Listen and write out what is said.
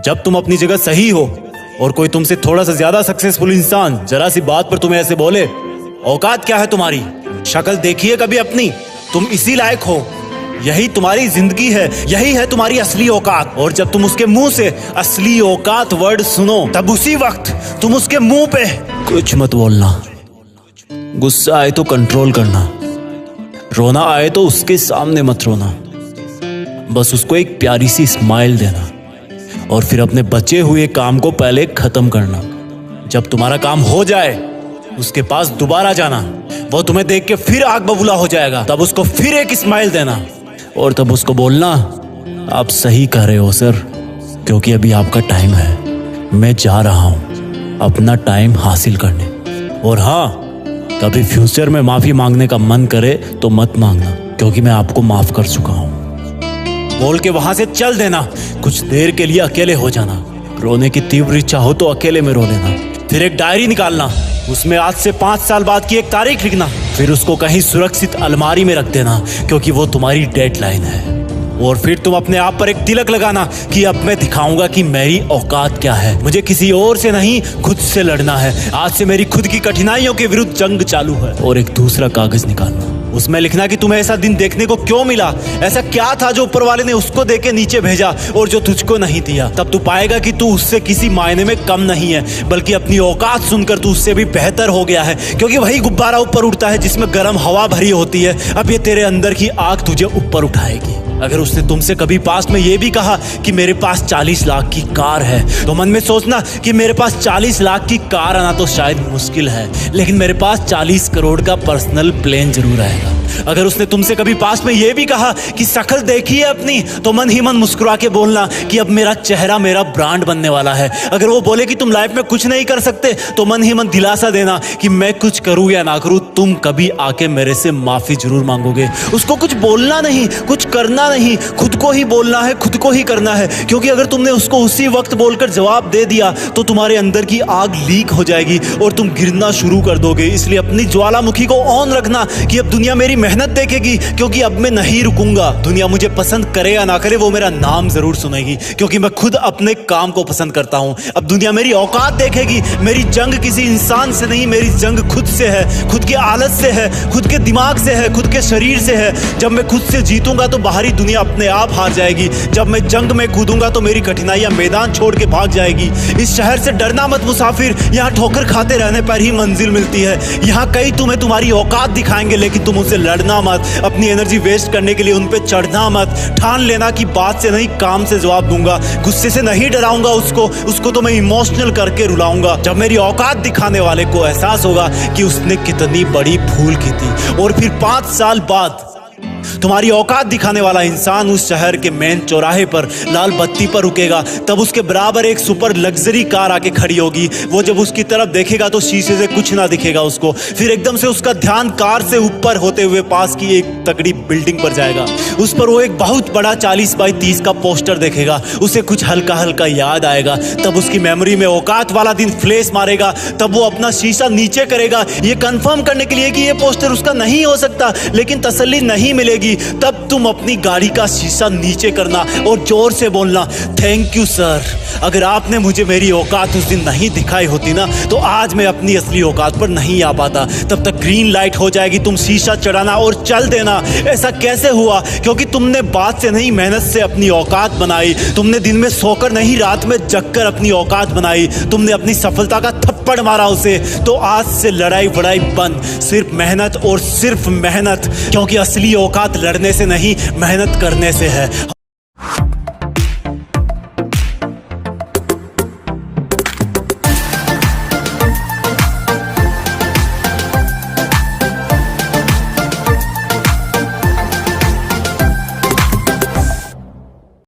जब तुम अपनी जगह सही हो और कोई तुमसे थोड़ा सा ज्यादा सक्सेसफुल इंसान जरा सी बात पर तुम्हें ऐसे बोले, औकात क्या है तुम्हारी? शक्ल देखिए कभी अपनी, तुम इसी लायक हो, यही तुम्हारी जिंदगी है, यही है तुम्हारी असली औकात। और जब तुम उसके मुंह से असली औकात वर्ड सुनो, तब उसी वक्त तुम उसके मुंह पे कुछ मत बोलना। गुस्सा आए तो कंट्रोल करना, रोना आए तो उसके सामने मत रोना, बस उसको एक प्यारी सी स्माइल देना और फिर अपने बचे हुए काम को पहले खत्म करना। जब तुम्हारा काम हो जाए उसके पास दोबारा जाना, वो तुम्हें देख के फिर आग बबूला हो जाएगा, तब उसको फिर एक स्माइल देना और तब उसको बोलना, आप सही कह रहे हो सर, क्योंकि अभी आपका टाइम है, मैं जा रहा हूं अपना टाइम हासिल करने। और हाँ, कभी फ्यूचर में माफी मांगने का मन करे तो मत मांगना, क्योंकि मैं आपको माफ कर चुका हूं। बोल के वहां से चल देना, कुछ देर के लिए अकेले हो जाना, रोने की तीव्र इच्छा हो तो अकेले में रो लेना, फिर एक डायरी निकालना, उसमें आज से 5 साल बाद की एक तारीख लिखना, फिर उसको कहीं सुरक्षित अलमारी में रख देना, क्योंकि वो तुम्हारी डेडलाइन है। और फिर तुम अपने आप पर एक तिलक लगाना कि अब मैं दिखाऊंगा कि मेरी औकात क्या है, मुझे किसी और से नहीं खुद से लड़ना है, आज से मेरी खुद की कठिनाइयों के विरुद्ध जंग चालू है। और एक दूसरा कागज निकालना, उसमें लिखना कि तुम्हें ऐसा दिन देखने को क्यों मिला, ऐसा क्या था जो ऊपर वाले ने उसको देके नीचे भेजा और जो तुझको नहीं दिया। तब तू पाएगा कि तू उससे किसी मायने में कम नहीं है, बल्कि अपनी औकात सुनकर तू उससे भी बेहतर हो गया है, क्योंकि वही गुब्बारा ऊपर उड़ता है जिसमें गर्म हवा भरी होती है। अब ये तेरे अंदर की आग तुझे ऊपर उठाएगी। अगर उसने तुमसे कभी पास्ट में ये भी कहा कि मेरे पास 40 लाख की कार है, तो मन में सोचना कि मेरे पास 40 लाख की कार आना तो शायद मुश्किल है, लेकिन मेरे पास 40 करोड़ का पर्सनल प्लेन जरूर आएगा। अगर उसने तुमसे कभी पास्ट में ये भी कहा कि शक्ल देखिए अपनी, तो मन ही मन मुस्कुरा के बोलना कि अब मेरा चेहरा मेरा ब्रांड बनने वाला है। अगर वो बोले कि तुम लाइफ में कुछ नहीं कर सकते, तो मन ही मन दिलासा देना कि मैं कुछ करूं या ना करूं, तुम कभी आके मेरे से माफी जरूर मांगोगे। उसको कुछ बोलना नहीं, कुछ करना नहीं, खुद को ही बोलना है, खुद को ही करना है, क्योंकि अगर तुमने उसको उसी वक्त बोलकर जवाब दे दिया तो तुम्हारे अंदर की आग लीक हो जाएगी और तुम गिरना शुरू कर दोगे। इसलिए अपनी ज्वालामुखी को ऑन रखना कि अब दुनिया मेरी मेहनत देखेगी, क्योंकि अब मैं नहीं रुकूंगा। दुनिया मुझे पसंद करे या ना करे, वो मेरा नाम जरूर सुनेगी, क्योंकि मैं खुद अपने काम को पसंद करता हूं। अब दुनिया मेरी औकात देखेगी। मेरी जंग किसी इंसान से नहीं, मेरी जंग खुद से है, खुद की आदत से है, खुद के दिमाग से है, खुद के शरीर से है। जब मैं खुद से जीतूंगा तो बाहरी दुनिया अपने आप हार जाएगी। जब मैं जंग में कूदूंगा तो मेरी कठिनाइयां मैदान छोड़ के भाग जाएगी। इस शहर से डरना मत मुसाफिर, यहाँ ठोकर खाते रहने पर ही मंजिल मिलती है। यहाँ कई तुम्हें तुम्हारी औकात दिखाएंगे, लेकिन तुम उनसे लड़ना मत, अपनी एनर्जी वेस्ट करने के लिए उन पे चढ़ना मत। ठान लेना कि बात से नहीं काम से जवाब दूंगा, गुस्से से नहीं डराऊंगा उसको तो मैं इमोशनल करके रुलाऊंगा। जब मेरी औकात दिखाने वाले को एहसास होगा कि उसने कितनी बड़ी भूल की थी, और फिर 5 साल बाद तुम्हारी औकात दिखाने वाला इंसान उस शहर के मेन चौराहे पर लाल बत्ती पर रुकेगा, तब उसके बराबर एक सुपर लग्जरी कार आके खड़ी होगी। वो जब उसकी तरफ देखेगा तो शीशे से कुछ ना दिखेगा उसको। फिर एकदम से उसका ध्यान कार से ऊपर होते हुए पास की एक तगड़ी बिल्डिंग पर जाएगा। उस पर वो एक बहुत बड़ा 40 बाई 30 का पोस्टर देखेगा। उसे कुछ हल्का हल्का याद आएगा। तब उसकी मेमोरी में औकात वाला दिन फ्लैश मारेगा। तब वो अपना शीशा नीचे करेगा, ये कंफर्म करने के लिए कि ये पोस्टर उसका नहीं हो सकता, लेकिन तसल्ली नहीं मिलेगी। तब तुम अपनी गाड़ी का शीशा नीचे करना और जोर से बोलना, थैंक यू सर, अगर आपने मुझे मेरी औकात उस दिन नहीं दिखाई होती ना, तो आज मैं अपनी असली औकात पर नहीं आ पाता। तब तक ग्रीन लाइट हो जाएगी, तुम शीशा चढ़ाना और चल देना। ऐसा कैसे हुआ? क्योंकि तुमने बात से नहीं मेहनत से अपनी औकात बनाई। तुमने दिन में सोकर नहीं रात में जगकर अपनी औकात बनाई। तुमने अपनी सफलता का थप्पड़ मारा उसे। तो आज से लड़ाई वड़ाई बंद, सिर्फ मेहनत और सिर्फ मेहनत, क्योंकि असली औकात लड़ने से नहीं मेहनत करने से है।